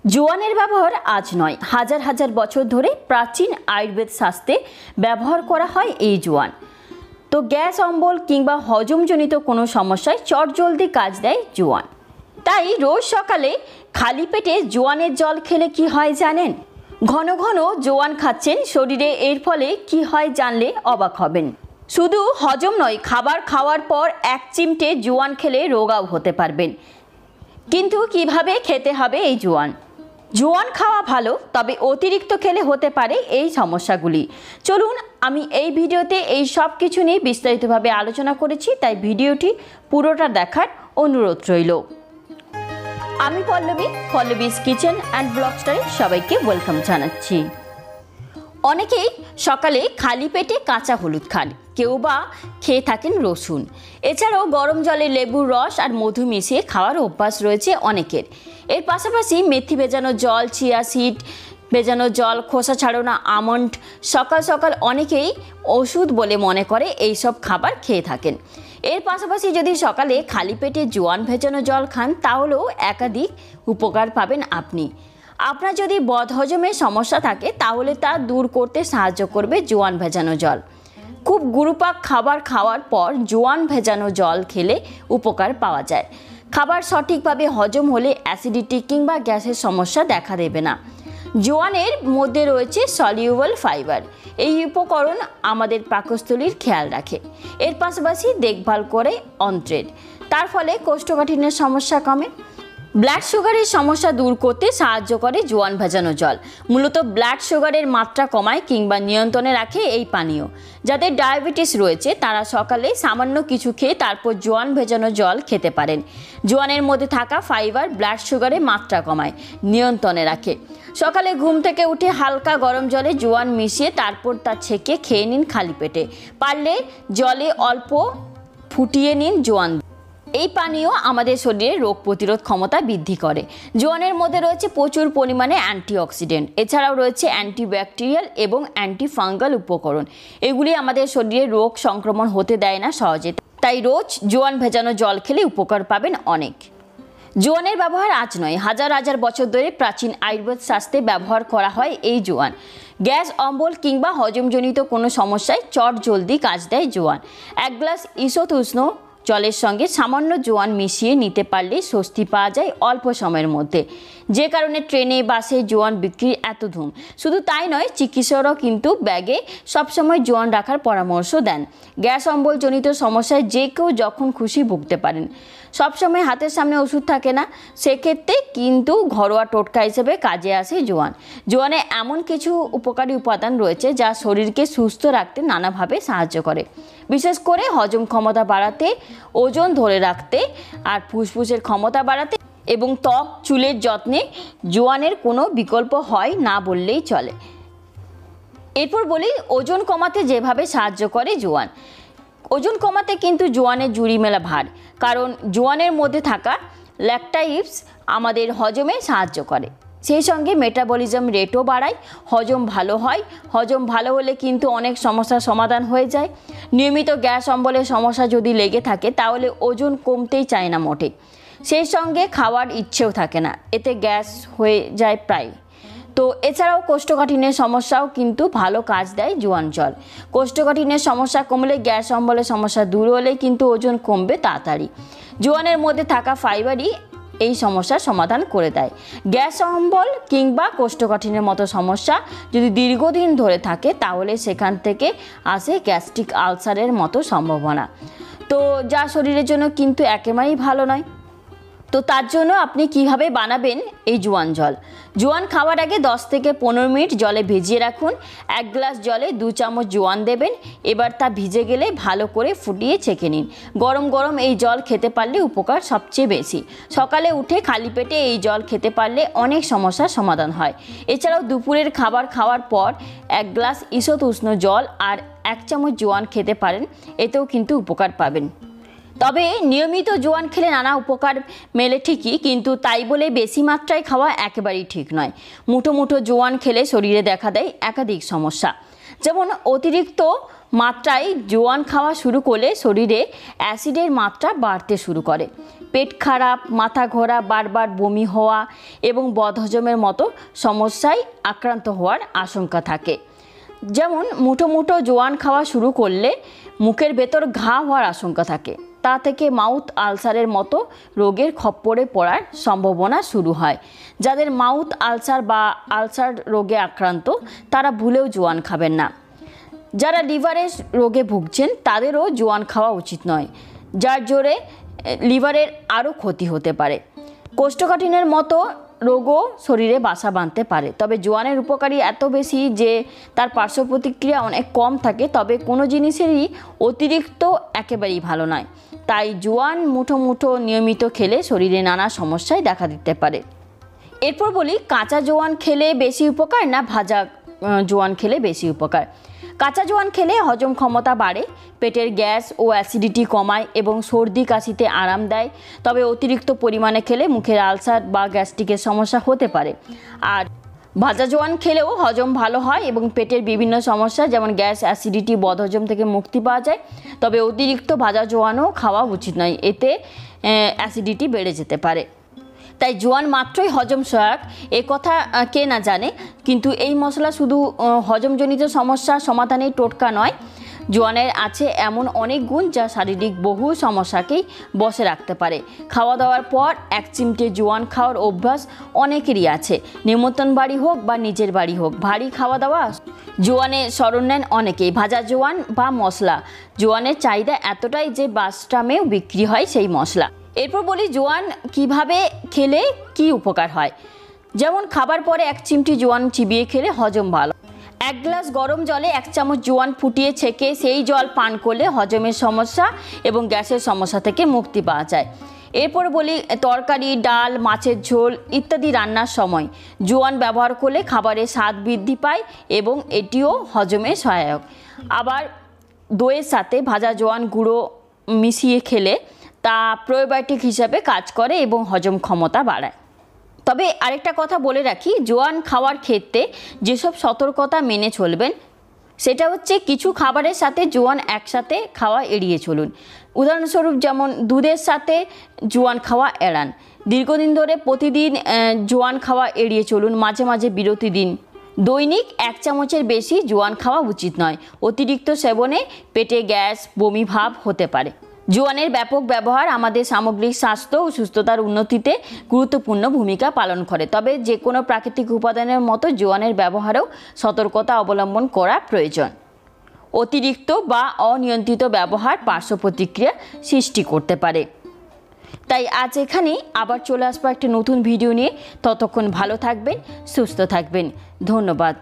জোয়ানের ব্যবহার আজ নয়, হাজার হাজার বছর ধরে প্রাচীন আয়ুর্বেদ শাস্ত্রে ব্যবহার করা হয় এই জোয়ান। তো গ্যাস অম্বল কিংবা হজমজনিত কোনো সমস্যায় চটজলদি কাজ দেয় জোয়ান। তাই রোজ সকালে খালি পেটে জোয়ানের জল খেলে কি হয় জানেন? ঘন ঘন জোয়ান খাচ্ছেন শরীরে, এর ফলে কি হয় জানলে অবাক হবেন। শুধু হজম নয়, খাবার খাওয়ার পর এক চিমটে জোয়ান খেলে রোগাও হতে পারবেন। কিন্তু কিভাবে খেতে হবে এই জোয়ান? জোয়ান খাওয়া ভালো, তবে অতিরিক্ত খেলে হতে পারে এই সমস্যাগুলি। চলুন, আমি এই ভিডিওতে এই সব কিছু নিয়ে বিস্তারিতভাবে আলোচনা করেছি, তাই ভিডিওটি পুরোটা দেখার অনুরোধ রইল। আমি পল্লবীস কিচেন অ্যান্ড ব্লগস্টারে সবাইকে ওয়েলকাম জানাচ্ছি। অনেকেই সকালে খালি পেটে কাঁচা হলুদ খান, কেউ বা খেয়ে থাকেন রসুন। এছাড়াও গরম জলে লেবুর রস আর মধু মিশিয়ে খাওয়ার অভ্যাস রয়েছে অনেকের। এর পাশাপাশি মেথি ভেজানো জল, চিয়া সিড ভেজানো জল, খোসা ছাড়ানো আমন্ড সকাল সকাল অনেকেই ওষুধ বলে মনে করে এই সব খাবার খেয়ে থাকেন। এর পাশাপাশি যদি সকালে খালি পেটে জোয়ান ভেজানো জল খান, তাহলেও একাধিক উপকার পাবেন আপনি। আপনার যদি বদহজমের সমস্যা থাকে, তাহলে তা দূর করতে সাহায্য করবে জোয়ান ভেজানো জল। খুব গুরুপাক খাবার খাওয়ার পর জোয়ান ভেজানো জল খেলে উপকার পাওয়া যায়। খাবার সঠিকভাবে হজম হলে অ্যাসিডিটি কিংবা গ্যাসের সমস্যা দেখা দেবে না। জোয়ানের মধ্যে রয়েছে সলিউবল ফাইবার। এই উপকরণ আমাদের পাকস্থলীর খেয়াল রাখে। এর পাশাপাশি দেখভাল করে অন্ত্রের, তার ফলে কোষ্ঠকাঠিন্যের সমস্যা কমে। ব্লাড সুগারের সমস্যা দূর করতে সাহায্য করে জোয়ান ভেজানো জল। মূলত ব্লাড সুগারের মাত্রা কমায় কিংবা নিয়ন্ত্রণে রাখে এই পানীয়। যাদের ডায়াবেটিস রয়েছে তারা সকালে সামান্য কিছু খেয়ে তারপর জোয়ান ভেজানো জল খেতে পারেন। জোয়ানের মধ্যে থাকা ফাইবার ব্লাড সুগারের মাত্রা কমায়, নিয়ন্ত্রণে রাখে। সকালে ঘুম থেকে উঠে হালকা গরম জলে জোয়ান মিশিয়ে তারপর তা ছেঁকে খেয়ে নিন খালি পেটে। পারলে জলে অল্প ফুটিয়ে নিন জোয়ান। এই পানীয় আমাদের শরীরে রোগ প্রতিরোধ ক্ষমতা বৃদ্ধি করে। জোয়ানের মধ্যে রয়েছে প্রচুর পরিমাণে অ্যান্টিঅক্সিডেন্ট, এছাড়াও রয়েছে অ্যান্টিব্যাকটেরিয়াল এবং অ্যান্টিফাঙ্গাল উপকরণ। এগুলি আমাদের শরীরে রোগ সংক্রমণ হতে দেয় না সহজে। তাই রোজ জোয়ান ভেজানো জল খেলে উপকার পাবেন অনেক। জোয়ানের ব্যবহার আজ নয়, হাজার হাজার বছর ধরে প্রাচীন আয়ুর্বেদ শাস্ত্রে ব্যবহার করা হয় এই জোয়ান। গ্যাস অম্বল কিংবা হজমজনিত কোনো সমস্যায় চটজলদি কাজ দেয় জোয়ান। এক গ্লাস ঈষৎ উষ্ণ জলের সঙ্গে সামান্য জোয়ান মিশিয়ে নিতে পারলে স্বস্তি পাওয়া যায় অল্প সময়ের মধ্যে। যে কারণে ট্রেনে বাসে জোয়ান বিক্রির এত ধুম। শুধু তাই নয়, চিকিৎসকরাও কিন্তু ব্যাগে সবসময় জোয়ান রাখার পরামর্শ দেন। গ্যাস অম্বলজনিত সমস্যায় যে কেউ যখন খুশি ভুগতে পারেন। সবসময় হাতের সামনে ওষুধ থাকে না, সেক্ষেত্রে কিন্তু ঘরোয়া টোটকা হিসেবে কাজে আসে জোয়ান। জোয়ানে এমন কিছু উপকারী উপাদান রয়েছে যা শরীরকে সুস্থ রাখতে নানাভাবে সাহায্য করে। বিশেষ করে হজম ক্ষমতা বাড়াতে, ওজন ধরে রাখতে আর ফুসফুসের ক্ষমতা বাড়াতে এবং ত্বক চুলের যত্নে জোয়ানের কোনো বিকল্প হয় না বললেই চলে। এরপর বলি ওজন কমাতে যেভাবে সাহায্য করে জোয়ান। ওজন কমাতে কিন্তু জোয়ানের জুড়ি মেলা ভার, কারণ জোয়ানের মধ্যে থাকা ল্যাকটাইভস আমাদের হজমে সাহায্য করে। সেই সঙ্গে মেটাবলিজম রেটও বাড়ায়, হজম ভালো হয়। হজম ভালো হলে কিন্তু অনেক সমস্যার সমাধান হয়ে যায়। নিয়মিত গ্যাস অম্বলের সমস্যা যদি লেগে থাকে, তাহলে ওজন কমতেই চায় না মোটে। সেই সঙ্গে খাওয়ার ইচ্ছেও থাকে না, এতে গ্যাস হয়ে যায় প্রায়। তো এছাড়াও কোষ্ঠকাঠিন্যের সমস্যাও কিন্তু ভালো কাজ দেয় জোয়ান জল। কোষ্ঠকাঠিন্যের সমস্যা কমলে, গ্যাস অম্বলের সমস্যা দূর হলেই কিন্তু ওজন কমবে তাড়াতাড়ি। জোয়ানের মধ্যে থাকা ফাইবারই এই সমস্যার সমাধান করে দেয়। গ্যাস অম্বল কিংবা কোষ্ঠকাঠিন্যের মতো সমস্যা যদি দীর্ঘদিন ধরে থাকে, তাহলে সেখান থেকে আসে গ্যাস্ট্রিক আলসারের মতো সম্ভাবনা, তো যা শরীরের জন্য কিন্তু একেবারেই ভালো নয়। তো তার জন্য আপনি কিভাবে বানাবেন এই জোয়ান জল? জোয়ান খাওয়ার আগে 10 থেকে 15 মিনিট জলে ভিজিয়ে রাখুন। 1 গ্লাস জলে 2 চামচ জোয়ান দেবেন। এবার তা ভিজে গেলে ভালো করে ফুটিয়ে ছেঁকে নিন। গরম গরম এই জল খেতে পারলে উপকার সবচেয়ে বেশি। সকালে উঠে খালি পেটে এই জল খেতে পারলে অনেক সমস্যার সমাধান হয়। এছাড়াও দুপুরের খাবার খাওয়ার পর 1 গ্লাস ঈষৎ উষ্ণ জল আর 1 চামচ জোয়ান খেতে পারেন, এতেও কিন্তু উপকার পাবেন। তবে নিয়মিত জোয়ান খেলে নানা উপকার মেলে ঠিকই, কিন্তু তাই বলে বেশি মাত্রায় খাওয়া একেবারেই ঠিক নয়। মুঠো মুঠো জোয়ান খেলে শরীরে দেখা দেয় একাধিক সমস্যা। যেমন অতিরিক্ত মাত্রায় জোয়ান খাওয়া শুরু করলে শরীরে অ্যাসিডের মাত্রা বাড়তে শুরু করে। পেট খারাপ, মাথা ঘোরা, বারবার বমি হওয়া এবং বদহজমের মতো সমস্যায় আক্রান্ত হওয়ার আশঙ্কা থাকে। যেমন মুঠো মুঠো জোয়ান খাওয়া শুরু করলে মুখের ভেতর ঘা হওয়ার আশঙ্কা থাকে। তা থেকে মাউথ আলসারের মতো রোগের খপ্পরে পড়ার সম্ভাবনা শুরু হয়। যাদের মাউথ আলসার বা আলসার রোগে আক্রান্ত তারা ভুলেও জোয়ান খাবেন না। যারা লিভারের রোগে ভুগছেন তাদেরও জোয়ান খাওয়া উচিত নয়, যার জোরে লিভারের আরও ক্ষতি হতে পারে। কোষ্ঠকাঠিন্যের মতো রোগও শরীরে বাসা বাঁধতে পারে। তবে জোয়ানের উপকারী এত বেশি যে তার পার্শ্ব প্রতিক্রিয়া অনেক কম থাকে। তবে কোনো জিনিসেরই অতিরিক্ত একেবারেই ভালো নয়। তাই জোয়ান মুঠো মুঠো নিয়মিত খেলে শরীরে নানা সমস্যায় দেখা দিতে পারে। এরপর বলি, কাঁচা জোয়ান খেলে বেশি উপকার না ভাজা জোয়ান খেলে বেশি উপকার? কাঁচা জোয়ান খেলে হজম ক্ষমতা বাড়ে, পেটের গ্যাস ও অ্যাসিডিটি কমায় এবং সর্দি কাশিতে আরাম দেয়। তবে অতিরিক্ত পরিমাণে খেলে মুখের আলসার বা গ্যাস্ট্রিকের সমস্যা হতে পারে। আর ভাজা জোয়ান খেলেও হজম ভালো হয় এবং পেটের বিভিন্ন সমস্যা যেমন গ্যাস, অ্যাসিডিটি, বদহজম থেকে মুক্তি পাওয়া যায়। তবে অতিরিক্ত ভাজা জোয়ানও খাওয়া উচিত নয়, এতে অ্যাসিডিটি বেড়ে যেতে পারে। তাই জোয়ান মাত্রই হজম সহায়ক এ কথা কে না জানে, কিন্তু এই মশলা শুধু হজমজনিত সমস্যা সমাধানের টোটকা নয়। জোয়ানের আছে এমন অনেক গুণ যা শারীরিক বহু সমস্যাকেই বশে রাখতে পারে। খাওয়া দাওয়ার পর 1 চিমটে জোয়ান খাওয়ার অভ্যাস অনেকেরই আছে। নিমন্ত্রণ বাড়ি হোক বা নিজের বাড়ি হোক, ভারী খাওয়া দাওয়া জোয়ানে শরণ নেন অনেকেই। ভাজা জোয়ান বা মশলা জোয়ানের চাহিদা এতটাই যে বাসস্ট্যামেও বিক্রি হয় সেই মশলা। এরপর বলি, জোয়ান কিভাবে খেলে কি উপকার হয়। যেমন খাবার পরে 1 চিমটি জোয়ান চিবিয়ে খেলে হজম ভালো। 1 গ্লাস গরম জলে 1 চামচ জোয়ান ফুটিয়ে ছেঁকে সেই জল পান করলে হজমের সমস্যা এবং গ্যাসের সমস্যা থেকে মুক্তি পাওয়া যায়। এরপর বলি, তরকারি, ডাল, মাছের ঝোল ইত্যাদি রান্নার সময় জোয়ান ব্যবহার করলে খাবারের স্বাদ বৃদ্ধি পায় এবং এটিও হজমে সহায়ক। আবার দইয়ের সাথে ভাজা জোয়ান গুঁড়ো মিশিয়ে খেলে তা প্রোবায়োটিক হিসাবে কাজ করে এবং হজম ক্ষমতা বাড়ায়। তবে আরেকটা কথা বলে রাখি, জোয়ান খাওয়ার ক্ষেত্রে যেসব সতর্কতা মেনে চলবেন সেটা হচ্ছে কিছু খাবারের সাথে জোয়ান একসাথে খাওয়া এড়িয়ে চলুন। উদাহরণস্বরূপ যেমন দুধের সাথে জোয়ান খাওয়া এড়ান। দীর্ঘদিন ধরে প্রতিদিন জোয়ান খাওয়া এড়িয়ে চলুন, মাঝে মাঝে বিরতি দিন। দৈনিক 1 চামচের বেশি জোয়ান খাওয়া উচিত নয়। অতিরিক্ত সেবনে পেটে গ্যাস, বমি ভাব হতে পারে। জোয়ানের ব্যাপক ব্যবহার আমাদের সামগ্রিক স্বাস্থ্য ও সুস্থতার উন্নতিতে গুরুত্বপূর্ণ ভূমিকা পালন করে। তবে যে কোনো প্রাকৃতিক উপাদানের মতো জোয়ানের ব্যবহারেও সতর্কতা অবলম্বন করা প্রয়োজন। অতিরিক্ত বা অনিয়ন্ত্রিত ব্যবহার পার্শ্ব প্রতিক্রিয়া সৃষ্টি করতে পারে। তাই আজ এখানেই, আবার চলে আসবো একটা নতুন ভিডিও নিয়ে। ততক্ষণ ভালো থাকবেন, সুস্থ থাকবেন। ধন্যবাদ।